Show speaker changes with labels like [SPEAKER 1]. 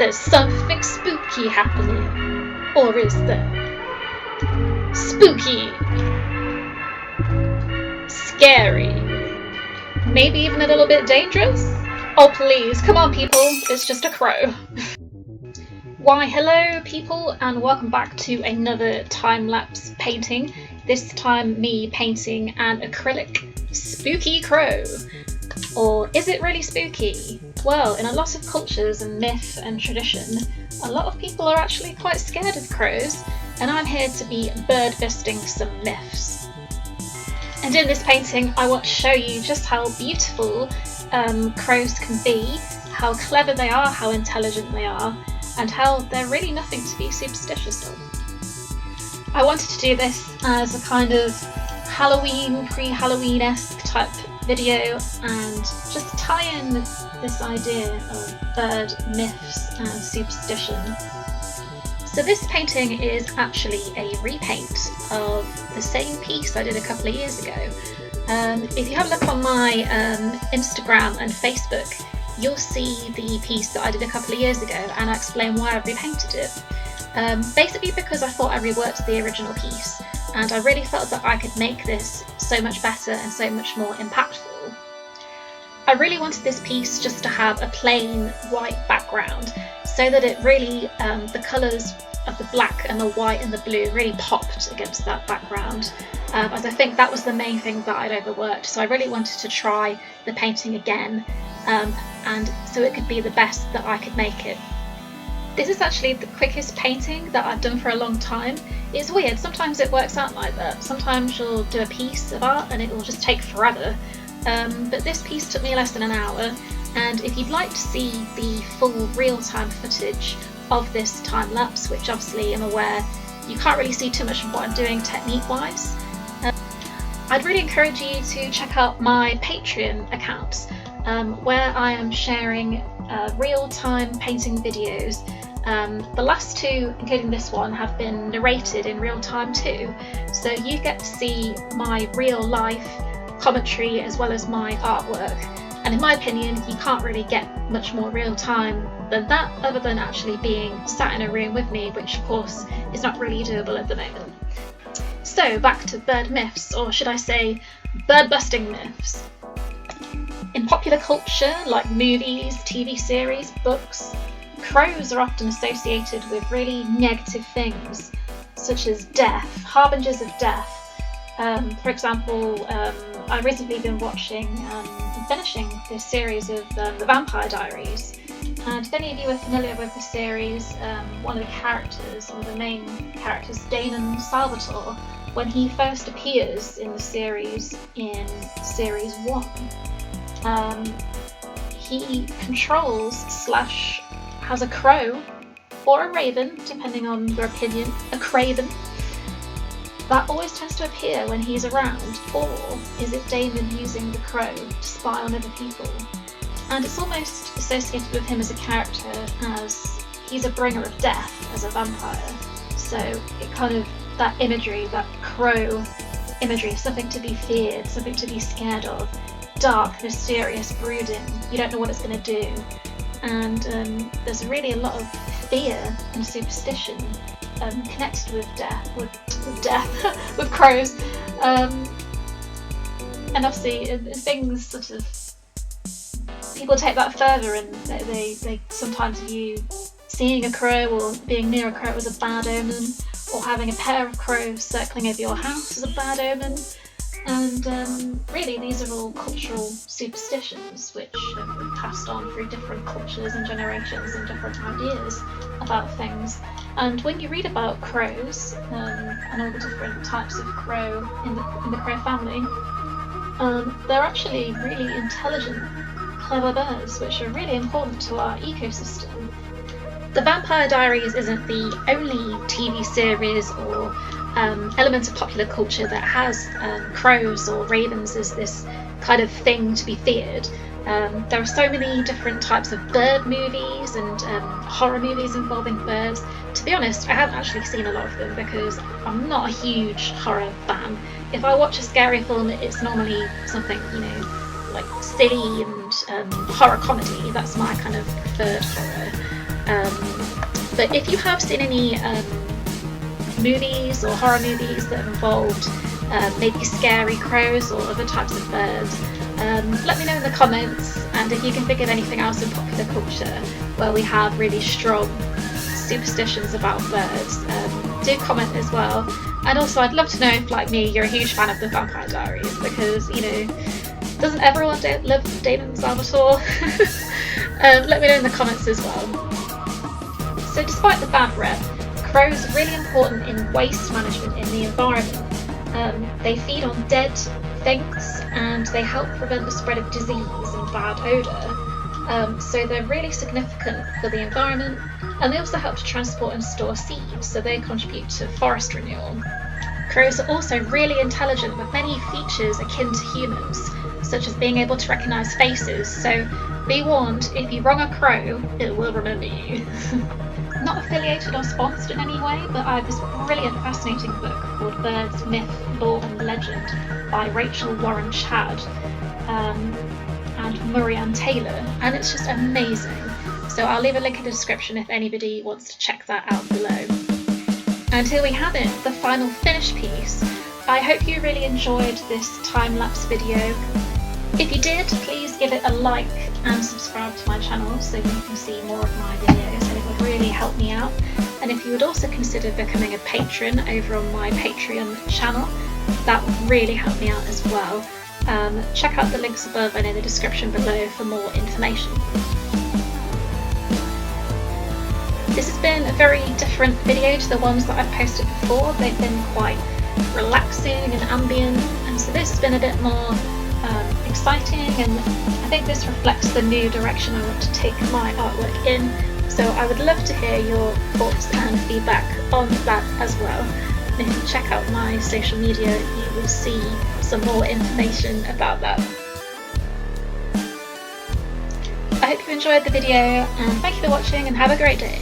[SPEAKER 1] There's something spooky happening. Or is there? Spooky. Scary. Maybe even a little bit dangerous? Oh please, come on people, it's just a crow. Why hello people, and welcome back to another time-lapse painting. This time me painting an acrylic spooky crow. Or is it really spooky? Well, in a lot of cultures and myth and tradition, a lot of people are actually quite scared of crows, and I'm here to be bird-busting some myths. And in this painting I want to show you just how beautiful crows can be, how clever they are, how intelligent they are, and how they're really nothing to be superstitious of. I wanted to do this as a kind of Halloween, pre-Halloween-esque type video and just tie in this idea of bird myths and superstition. So this painting is actually a repaint of the same piece I did a couple of years ago. If you have a look on my Instagram and Facebook, you'll see the piece that I did a couple of years ago, and I explain why I repainted it. Basically because I thought I reworked the original piece, and I really felt that I could make this so much better and so much more impactful. I really wanted this piece just to have a plain white background, so that it really, the colours of the black and the white and the blue really popped against that background, as I think that was the main thing that I'd overworked. So I really wanted to try the painting again, and so it could be the best that I could make it. This is actually the quickest painting that I've done for a long time. It's weird, sometimes it works out like that. Sometimes you'll do a piece of art and it will just take forever. But this piece took me less than an hour, and if you'd like to see the full real-time footage of this time lapse, which obviously I'm aware you can't really see too much of what I'm doing technique-wise, I'd really encourage you to check out my Patreon account, where I am sharing real-time painting videos. The last two, including this one, have been narrated in real time too, so you get to see my real life commentary as well as my artwork, and in my opinion you can't really get much more real time than that, other than actually being sat in a room with me, which of course is not really doable at the moment. So back to bird myths, or should I say bird busting myths. In popular culture, like movies, TV series, books, crows are often associated with really negative things, such as death, harbingers of death. For example, I've recently been watching and finishing this series of The Vampire Diaries, and if any of you are familiar with the series, one of the characters, or the main characters, Damon Salvatore, when he first appears in the series in Series 1, he controls / has a crow, or a raven, depending on your opinion, a craven, that always tends to appear when he's around. Or is it Damon using the crow to spy on other people? And it's almost associated with him as a character as he's a bringer of death as a vampire. So it kind of, that imagery, that crow imagery, something to be feared, something to be scared of, dark, mysterious, brooding, you don't know what it's going to do. And there's really a lot of fear and superstition connected with death, with crows. And obviously things sort of, people take that further, and they sometimes view seeing a crow or being near a crow as a bad omen, or having a pair of crows circling over your house as a bad omen. And really these are all cultural superstitions which have been passed on through different cultures and generations and different ideas about things. And when you read about crows and all the different types of crow in the crow family, they're actually really intelligent, clever birds which are really important to our ecosystem. The Vampire Diaries isn't the only TV series or element of popular culture that has crows or ravens as this kind of thing to be feared. There are so many different types of bird movies and horror movies involving birds. To be honest, I haven't actually seen a lot of them because I'm not a huge horror fan. If I watch a scary film, it's normally something, like silly and horror comedy. That's my kind of preferred horror. But if you have seen any movies or horror movies that have involved maybe scary crows or other types of birds, let me know in the comments, and if you can think of anything else in popular culture where we have really strong superstitions about birds, do comment as well. And also I'd love to know if, like me, you're a huge fan of the Vampire Diaries, because, you know, doesn't everyone love Damon Salvatore? Let me know in the comments as well. So despite the bad rep, crows are really important in waste management in the environment. They feed on dead things and they help prevent the spread of disease and bad odour. So they're really significant for the environment, and they also help to transport and store seeds, so they contribute to forest renewal. Crows are also really intelligent with many features akin to humans, such as being able to recognise faces, so be warned, if you wrong a crow, it will remember you. Not affiliated or sponsored in any way, but I have this brilliant, fascinating book called Birds, Myth, Lore and Legend by Rachel Warren Chadd and Murray-Ann Taylor, and it's just amazing. So I'll leave a link in the description if anybody wants to check that out below. And here we have it, the final finished piece. I hope you really enjoyed this time-lapse video. If you did, please give it a like and subscribe to my channel so you can see more of my videos, and it would really help me out. And if you would also consider becoming a patron over on my Patreon channel, that would really help me out as well. Check out the links above and in the description below for more information. This has been a very different video to the ones that I've posted before. They've been quite relaxing and ambient, and so this has been a bit more exciting, and I think this reflects the new direction I want to take my artwork in. So I would love to hear your thoughts and feedback on that as well. And if you check out my social media, you will see some more information about that. I hope you enjoyed the video, and thank you for watching, and have a great day.